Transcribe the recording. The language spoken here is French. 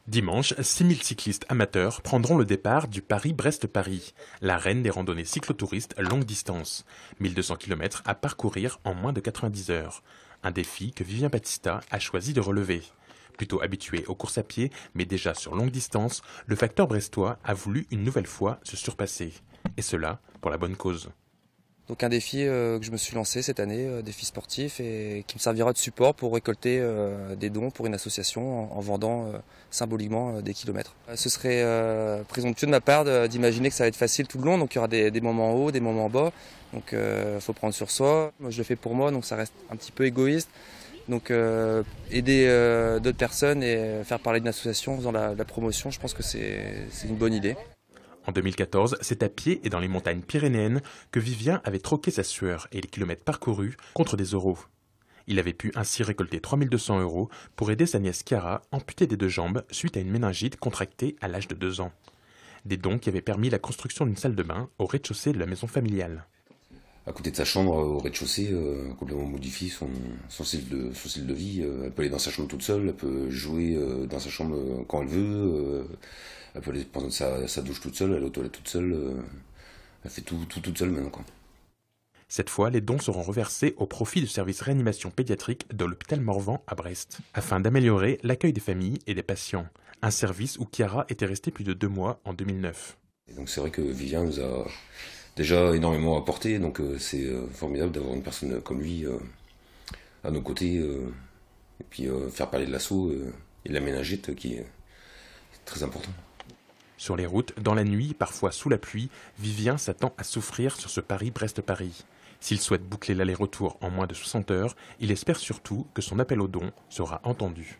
Dimanche, 6000 cyclistes amateurs prendront le départ du Paris-Brest-Paris, la reine des randonnées cyclotouristes longue distance. 1200 km à parcourir en moins de 90 heures. Un défi que Vivien Battista a choisi de relever. Plutôt habitué aux courses à pied, mais déjà sur longue distance, le facteur brestois a voulu une nouvelle fois se surpasser. Et cela pour la bonne cause. Donc un défi que je me suis lancé cette année, défi sportif, et qui me servira de support pour récolter des dons pour une association en vendant symboliquement des kilomètres. Ce serait présomptueux de ma part d'imaginer que ça va être facile tout le long, donc il y aura des moments hauts, des moments bas, donc il faut prendre sur soi. Moi je le fais pour moi, donc ça reste un petit peu égoïste. Donc aider d'autres personnes et faire parler d'une association en faisant la promotion, je pense que c'est une bonne idée. En 2014, c'est à pied et dans les montagnes pyrénéennes que Vivien avait troqué sa sueur et les kilomètres parcourus contre des euros. Il avait pu ainsi récolter 3200 € pour aider sa nièce Chiara, amputée des deux jambes suite à une méningite contractée à l'âge de 2 ans. Des dons qui avaient permis la construction d'une salle de bain au rez-de-chaussée de la maison familiale. À côté de sa chambre, au rez-de-chaussée, complètement modifié son style de vie. Elle peut aller dans sa chambre toute seule, elle peut jouer dans sa chambre quand elle veut, elle peut aller prendre sa douche toute seule, aller aux toilettes toute seule, elle fait tout toute seule maintenant, quoi. Cette fois, les dons seront reversés au profit du service réanimation pédiatrique de l'hôpital Morvan à Brest, afin d'améliorer l'accueil des familles et des patients. Un service où Chiara était restée plus de 2 mois en 2009. Et donc c'est vrai que Vivien nous a déjà énormément apporté, donc c'est formidable d'avoir une personne comme lui à nos côtés, et puis faire parler de l'assaut et de la méningite qui est très important. Sur les routes, dans la nuit, parfois sous la pluie, Vivien s'attend à souffrir sur ce Paris-Brest-Paris. S'il souhaite boucler l'aller-retour en moins de 60 heures, il espère surtout que son appel aux dons sera entendu.